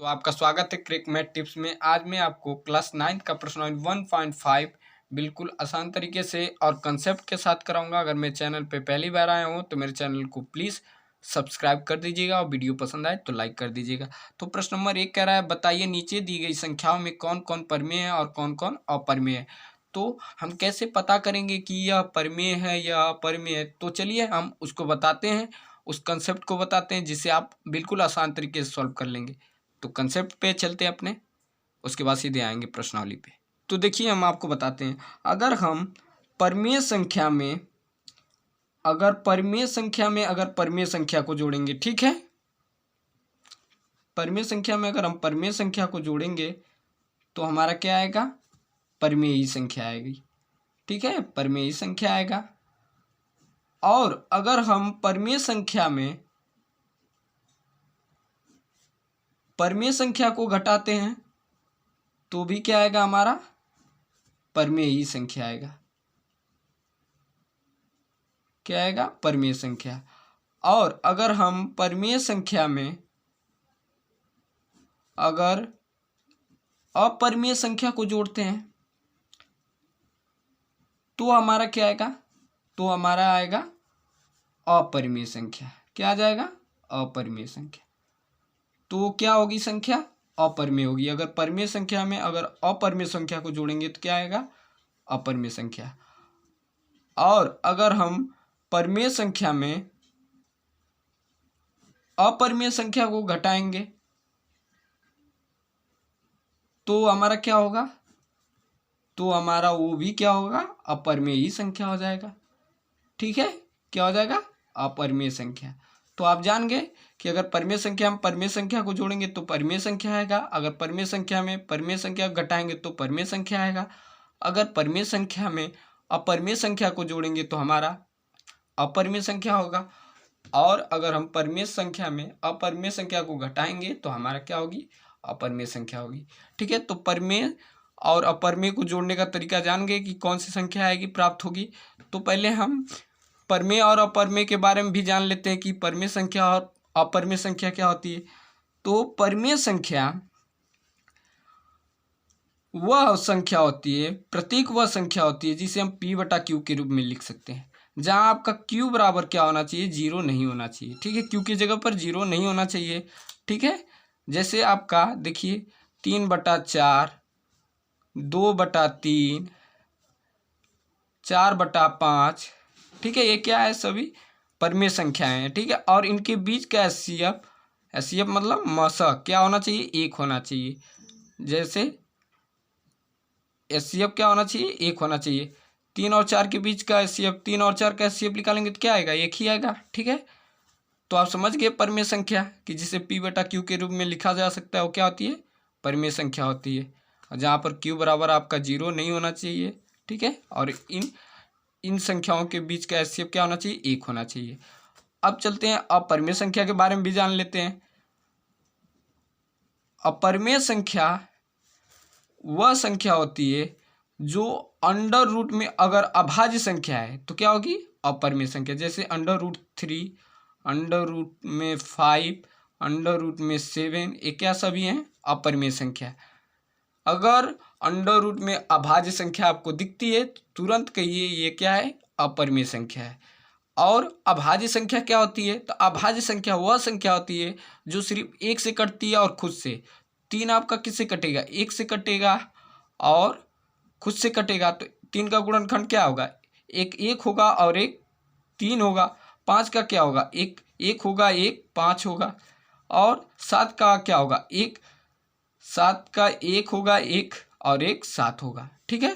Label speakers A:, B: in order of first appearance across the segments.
A: तो आपका स्वागत है क्रिक मैथ टिप्स में। आज मैं आपको क्लास 9 का प्रश्न 1.5 बिल्कुल आसान तरीके से और कंसेप्ट के साथ कराऊंगा। अगर मेरे चैनल पे पहली बार आए हो तो मेरे चैनल को प्लीज़ सब्सक्राइब कर दीजिएगा और वीडियो पसंद आए तो लाइक कर दीजिएगा। तो प्रश्न नंबर 1 कह रहा है, बताइए नीचे दी गई संख्याओं में कौन कौन परमेय है और कौन कौन अपरमेय है। तो हम कैसे पता करेंगे कि यह परमेय है या अपरमेय है? तो चलिए हम उसको बताते हैं, उस कंसेप्ट को बताते हैं जिससे आप बिल्कुल आसान तरीके से सॉल्व कर लेंगे। तो कंसेप्ट पे चलते हैं अपने, उसके बाद सीधे आएंगे प्रश्नावली पे। तो देखिए हम आपको बताते हैं, अगर हम परमेय संख्या में अगर परमेय संख्या को जोड़ेंगे, ठीक है, परमेय संख्या में अगर हम परमेय संख्या को जोड़ेंगे तो हमारा क्या आएगा? परमेयी संख्या आएगी, ठीक है, परमेयी संख्या आएगा। और अगर हम परमेय संख्या को घटाते हैं तो भी क्या आएगा? हमारा परमेयी संख्या आएगा। क्या आएगा? परमेय संख्या। और अगर हम परमेय संख्या में अगर अपरमेय संख्या को जोड़ते हैं तो हमारा क्या आएगा? तो हमारा आएगा अपरमेय संख्या। क्या आ जाएगा? अपरमेय संख्या। तो क्या होगी संख्या? अपरमेय होगी। अगर परमेय संख्या में अगर अपरमेय संख्या को जोड़ेंगे तो क्या आएगा? अपरमेय संख्या। और अगर हम परमेय संख्या में अपरमेय संख्या को घटाएंगे तो हमारा क्या होगा? तो हमारा वो भी क्या होगा? अपरमेयी संख्या हो जाएगा, ठीक है। क्या हो जाएगा? अपरमेय संख्या। तो आप जान गए कि अगर परमेय संख्या हम परमेय संख्या को जोड़ेंगे तो परमेय संख्या आएगा, अगर परमेय संख्या में परमेय संख्या घटाएंगे तो परमेय संख्या आएगा, अगर परमेय संख्या में अपरमेय संख्या को जोड़ेंगे तो हमारा अपरमेय संख्या होगा, और अगर हम परमेय संख्या में अपरमेय संख्या को घटाएंगे तो हमारा क्या होगी? अपरमेय संख्या होगी, ठीक है। तो परमेय और अपरमेय को जोड़ने का तरीका जान गए कि कौन सी संख्या आएगी, प्राप्त होगी। तो पहले हम परमेय और अपरमेय के बारे में भी जान लेते हैं कि परमेय संख्या और अपरमेय संख्या क्या होती है। तो परमेय संख्या वह संख्या होती है, प्रतीक वह संख्या होती है जिसे हम p/q के रूप में लिख सकते हैं, जहां आपका q बराबर क्या होना चाहिए? 0 नहीं होना चाहिए, ठीक है। q की जगह पर 0 नहीं होना चाहिए, ठीक है। जैसे आपका देखिए 3/4, 2/3, 4/5, ठीक है, ये क्या है? सभी परमेय संख्याएं हैं, ठीक है। और इनके बीच का एचसीएफ मतलब मसा क्या होना चाहिए? 1 होना चाहिए। जैसे एचसीएफ क्या होना चाहिए? 1 होना चाहिए। 3 और 4 के बीच का एचसीएफ, 3 और 4 का एचसीएफ निकालेंगे तो क्या आएगा? 1 ही आएगा, ठीक है। तो आप समझ गए परमेय संख्या कि जिसे p/q के रूप में लिखा जा सकता है वो क्या होती है? परमेय संख्या होती है, जहाँ पर q बराबर आपका 0 नहीं होना चाहिए, ठीक है। और इन संख्याओं के बीच का एचसीएफ क्या होना चाहिए? 1 होना चाहिए। अब चलते हैं अपरमेय संख्या के बारे में भी जान लेते हैं। अपरमेय संख्या वह संख्या होती है जो अंडर रूट में अगर अभाज्य संख्या है तो क्या होगी? अपरमेय संख्या। जैसे √3, √5, √7, ये क्या सभी हैं? अपरमेय संख्या। अगर अंडर रूट में अभाज्य संख्या आपको दिखती है तो तुरंत कहिए ये क्या है? अपरमेय संख्या है। और अभाज्य संख्या क्या होती है? तो अभाज्य संख्या वह संख्या होती है जो सिर्फ 1 से कटती है और खुद से। 3 आपका किससे कटेगा? 1 से कटेगा और खुद से कटेगा, तो 3 का गुणनखंड क्या होगा? 1 होगा और 1 3 होगा। 5 का क्या होगा? 1 होगा, 1 5 होगा। और 7 का क्या होगा? 7 का 1 होगा, 1 और 1 7 होगा, ठीक है।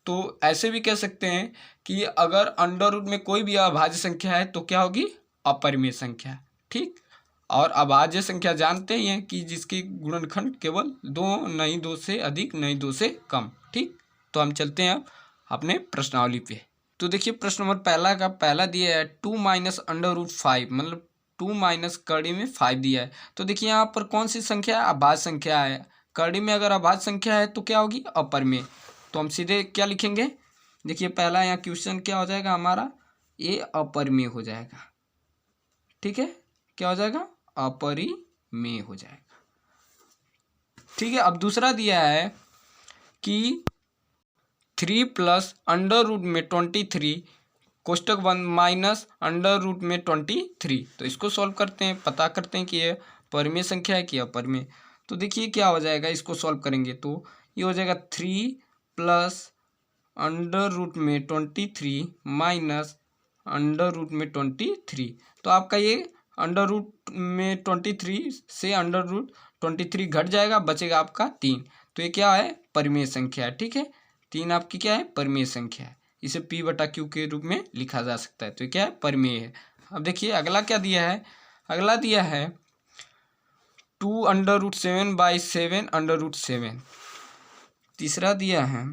A: तो ऐसे भी कह सकते हैं कि अगर अंडर रूट में कोई भी अभाज्य संख्या है तो क्या होगी? अपरिमेय संख्या, ठीक। और अभाज्य संख्या जानते ही हैं कि जिसके गुणनखंड केवल 2, नहीं 2 से अधिक, नहीं 2 से कम, ठीक। तो हम चलते हैं अब अपने प्रश्नावली पे। तो देखिए प्रश्न नंबर पहला का पहला दिया है 2 माइनस √5, मतलब 2 माइनस कड़ी में 5 दिया है। तो देखिए यहाँ पर कौन सी संख्या है? अभाज्य संख्या है। कड़ी में अगर अभाज्य संख्या है तो क्या होगी? अपरिमेय। तो हम सीधे क्या लिखेंगे? देखिए पहला यहाँ क्वेश्चन क्या हो जाएगा हमारा? ये अपरिमेय हो जाएगा, ठीक है। क्या हो जाएगा? अपरिमेय हो जाएगा। ठीक है। अब दूसरा दिया है कि 3 प्लस अंडर रूट में 23 कोष्टक बंद माइनस अंडर रूट में 23। तो इसको सॉल्व करते हैं, पता करते हैं कि ये परिमेय संख्या है कि अपरिमेय। तो देखिए क्या हो जाएगा, इसको सॉल्व करेंगे तो ये हो जाएगा 3 प्लस अंडर रूट में 23 माइनस अंडर रूट में 23। तो आपका ये अंडर रूट में 23 से अंडर रूट 23 घट जाएगा, बचेगा आपका 3। तो ये क्या है, परिमेय संख्या है। ठीक है, 3 आपकी क्या है, परिमेय संख्या है। इसे P/Q के रूप में लिखा जा सकता है। तो ये क्या है, परिमेय है। अब देखिए अगला क्या दिया है, अगला दिया है 2 अंडर रूट 7/7 अंडर रूट 7। तीसरा दिया है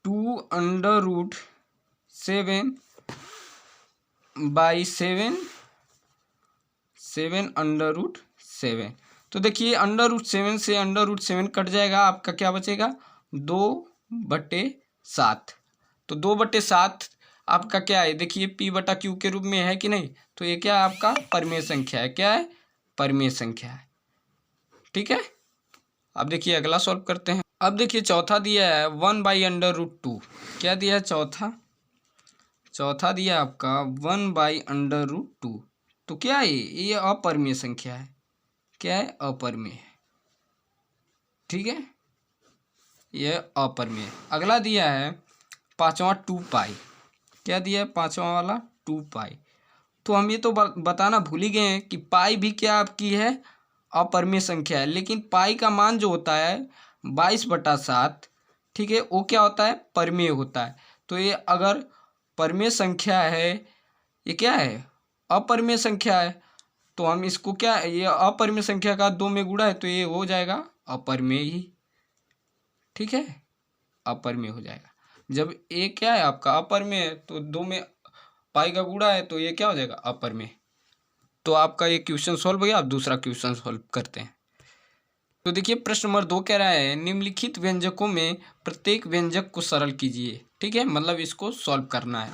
A: 2 अंडर रूट 7/7 7 अंडर रूट 7। तो देखिए अंडर रूट 7 से अंडर रूट 7 कट जाएगा, आपका क्या बचेगा, 2/7। तो 2/7 आपका क्या है, देखिए P/Q के रूप में है कि नहीं। तो ये क्या है, आपका परिमेय संख्या है। क्या है, परिमेय संख्या है। ठीक है, अब देखिए अगला सॉल्व करते हैं। अब देखिए चौथा दिया है 1/√2। क्या दिया है, चौथा दिया है आपका 1/√2। तो क्या है, ये अपरिमेय संख्या है। क्या है, अपरिमेय है। ठीक है, यह अपरिमेय है। अगला दिया है पांचवा 2π। क्या दिया है, पांचवा वाला 2π। तो हम ये तो बताना भूल ही गए हैं कि पाई भी क्या आपकी है, अपरिमेय संख्या है। लेकिन पाई का मान जो होता है 22/7, ठीक है, वो क्या होता है, परिमेय होता है। तो ये अगर परिमेय संख्या है, ये क्या है, अपरिमेय संख्या है। तो हम इसको क्या, ये अपरिमेय संख्या का 2 में गुणा है तो ये हो जाएगा अपरिमेय ही। ठीक है, अपरिमेय हो जाएगा। जब ये क्या है आपका अपरिमेय है तो 2 में पाई का गुणा है तो ये क्या हो जाएगा, अपरिमेय। तो आपका ये क्वेश्चन सॉल्व हो गया। अब दूसरा क्वेश्चन सॉल्व करते हैं। तो देखिए प्रश्न नंबर 2 कह रहा है निम्नलिखित व्यंजकों में प्रत्येक व्यंजक को सरल कीजिए। ठीक है, मतलब इसको सॉल्व करना है।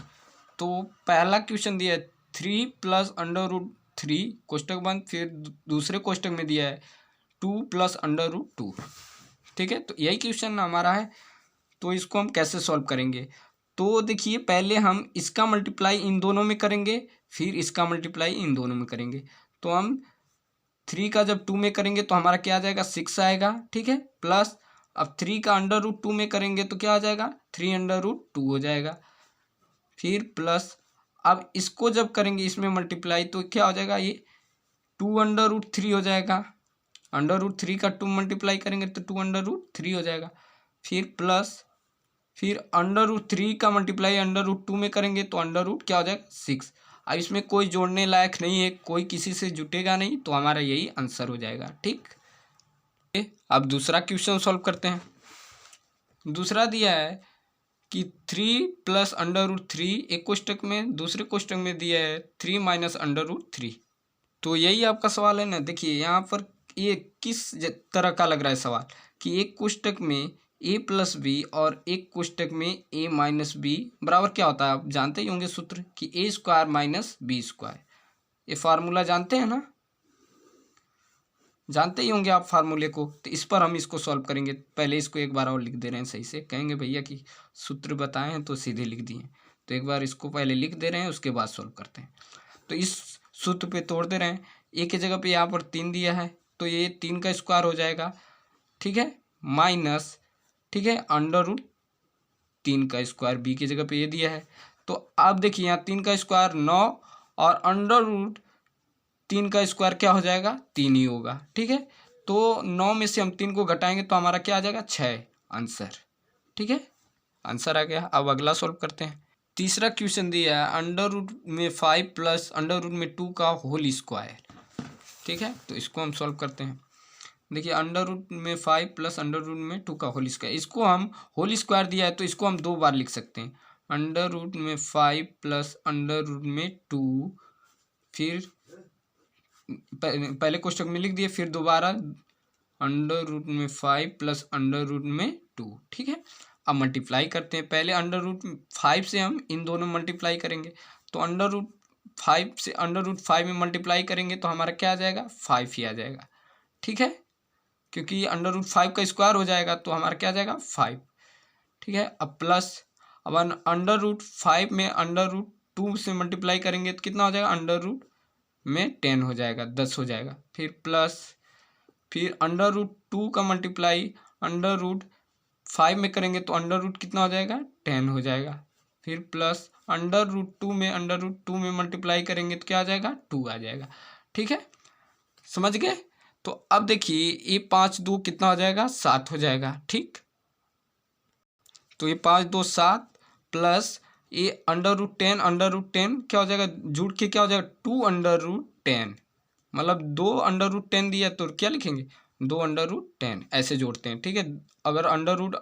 A: तो पहला क्वेश्चन दिया है 3 प्लस अंडर रूट 3 कोष्टक बंद, फिर दूसरे कोष्टक में दिया है 2 प्लस अंडर रूट 2। ठीक है, तो यही क्वेश्चन हमारा है। तो इसको हम कैसे सॉल्व करेंगे, तो देखिए पहले हम इसका मल्टीप्लाई इन दोनों में करेंगे, फिर इसका मल्टीप्लाई इन दोनों में करेंगे। तो हम 3 का जब 2 में करेंगे तो हमारा क्या आ जाएगा, 6 आएगा। ठीक है, प्लस अब 3 का अंडर रूट 2 में करेंगे तो क्या आ जाएगा, 3 अंडर रूट 2 हो जाएगा। फिर प्लस अब इसको जब करेंगे इसमें मल्टीप्लाई तो क्या हो जाएगा, ये 2 अंडर रूट 3 हो जाएगा। अंडर रूट 3 का 2 मल्टीप्लाई करेंगे तो 2 अंडर रूट 3 हो जाएगा। फिर प्लस फिर अंडर रूट 3 का मल्टीप्लाई अंडर रूट 2 में करेंगे तो अंडर रूट क्या हो जाएगा, 6। अब इसमें कोई जोड़ने लायक नहीं है, कोई किसी से जुटेगा नहीं, तो हमारा यही आंसर हो जाएगा। ठीक, अब दूसरा क्वेश्चन सॉल्व करते हैं। दूसरा दिया है कि 3 प्लस अंडर रूट 3 एक कोष्टक में, दूसरे कोष्टक में दिया है 3 माइनस अंडर रूट 3। तो यही आपका सवाल है ना। देखिए यहाँ पर ये किस तरह का लग रहा है सवाल, कि एक कोष्टक में a+b और एक कोष्टक में a-b बराबर क्या होता है, आप जानते ही होंगे सूत्र कि a² माइनस b²। ये फार्मूला जानते हैं ना, जानते ही होंगे आप फार्मूले को। तो इस पर हम इसको सॉल्व करेंगे। पहले इसको एक बार और लिख दे रहे हैं सही से, कहेंगे भैया कि सूत्र बताए हैं तो सीधे लिख दिए। तो एक बार इसको पहले लिख दे रहे हैं, उसके बाद सॉल्व करते हैं। तो इस सूत्र पे तोड़ दे रहे हैं। ए की जगह पे यहाँ पर 3 दिया है तो ये 3 का स्क्वायर हो जाएगा। ठीक है, माइनस, ठीक है, अंडर रूट 3 का स्क्वायर, बी की जगह पे ये दिया है। तो आप देखिए यहाँ 3 का स्क्वायर 9 और अंडर रूट 3 का स्क्वायर क्या हो जाएगा, 3 ही होगा। ठीक है, तो 9 में से हम 3 को घटाएंगे तो हमारा क्या आ जाएगा, 6 आंसर। ठीक है, आंसर आ गया। अब अगला सॉल्व करते हैं। तीसरा क्वेश्चन दिया है अंडर रूट में 5 प्लस अंडर रूट में 2 का होल स्क्वायर। ठीक है, तो इसको हम सॉल्व करते हैं। देखिए अंडर रूट में 5 प्लस अंडर रूट में 2 का होल स्क्वायर, इसको हम होल स्क्वायर दिया है तो इसको हम 2 बार लिख सकते हैं। अंडर रूट में 5 प्लस अंडर रूट में 2, फिर पहले कोष्टक में लिख दिए, फिर दोबारा अंडर रूट में 5 प्लस अंडर रूट में 2। ठीक है, अब मल्टीप्लाई करते हैं। पहले अंडर रूट 5 से हम इन दोनों मल्टीप्लाई करेंगे। तो अंडर रूट 5 से अंडर रूट 5 में मल्टीप्लाई करेंगे तो हमारा क्या आ जाएगा, 5 ही आ जाएगा। ठीक है, क्योंकि अंडर रूट 5 का स्क्वायर हो जाएगा तो हमारा क्या आ जाएगा 5। ठीक है, अब प्लस, अब अंडर रूट 5 में अंडर रूट 2 से मल्टीप्लाई करेंगे तो कितना हो जाएगा, अंडर रूट में 10 हो जाएगा, 10 हो जाएगा। फिर प्लस, फिर अंडर रूट 2 का मल्टीप्लाई अंडर रूट 5 में करेंगे तो अंडर रूट कितना हो जाएगा, 10 हो जाएगा। फिर प्लस अंडर रूट 2 में अंडर रूट 2 में मल्टीप्लाई करेंगे तो क्या आ जाएगा, 2 आ जाएगा। ठीक है, समझ गए। तो अब देखिए ये 5 2 कितना हो जाएगा, 7 हो जाएगा। ठीक, तो ये 5 2 7 प्लस ये अंडर रूट 10 क्या हो जाएगा, जुड़ के क्या हो जाएगा 2 अंडर रूट 10, मतलब 2 अंडर रूट 10 दिया तो क्या लिखेंगे 2 अंडर रूट 10, ऐसे जोड़ते हैं। ठीक है, अगर अंडर रूट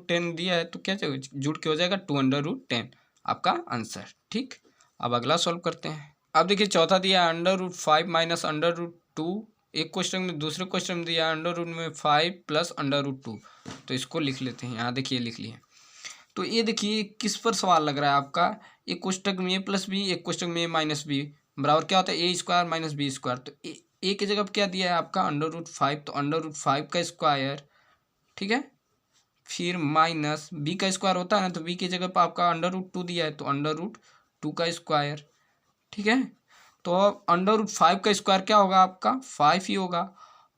A: 10 दिया है तो क्या जुड़ के हो जाएगा 2 अंडर रूट 10, आपका आंसर। ठीक, अब अगला सॉल्व करते हैं। अब देखिए चौथा दिया under root 5 minus under root 2, एक क्वेश्चन में, दूसरे क्वेश्चन में दिया अंडर रूट में 5 प्लस अंडर रूट 2, तो इसको लिख लेते हैं। यहाँ देखिए लिख लिए। तो ये देखिए किस पर सवाल लग रहा है आपका, एक कोष्टक में ए प्लस बी, एक कोष्टक में ए माइनस बी बराबर क्या होता है ए स्क्वायर माइनस बी स्क्वायर। तो ए की जगह क्या दिया है आपका अंडर रूट 5, तो अंडर रूट 5 का स्क्वायर, ठीक है, फिर माइनस बी का स्क्वायर होता है ना, तो बी की जगह पर आपका अंडर रूट 2 दिया है तो अंडर रूट 2 का स्क्वायर। ठीक है, तो अब अंडर रूट 5 का स्क्वायर क्या होगा आपका 5 ही होगा,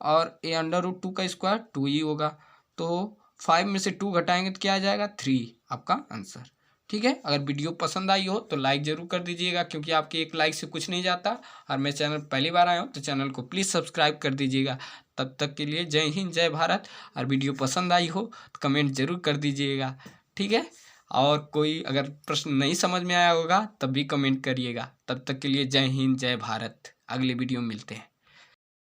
A: और ए अंडर रूट 2 का स्क्वायर 2 ही होगा। तो 5 में से 2 घटाएंगे तो क्या आ जाएगा 3, आपका आंसर। ठीक है, अगर वीडियो पसंद आई हो तो लाइक ज़रूर कर दीजिएगा, क्योंकि आपके एक लाइक से कुछ नहीं जाता। और मैं चैनल पहली बार आया हूँ तो चैनल को प्लीज़ सब्सक्राइब कर दीजिएगा। तब तक के लिए जय हिंद जय भारत। और वीडियो पसंद आई हो तो कमेंट ज़रूर कर दीजिएगा। ठीक है, और कोई अगर प्रश्न नहीं समझ में आया होगा तब भी कमेंट करिएगा। तब तक के लिए जय हिंद जय भारत। अगले वीडियो में मिलते हैं।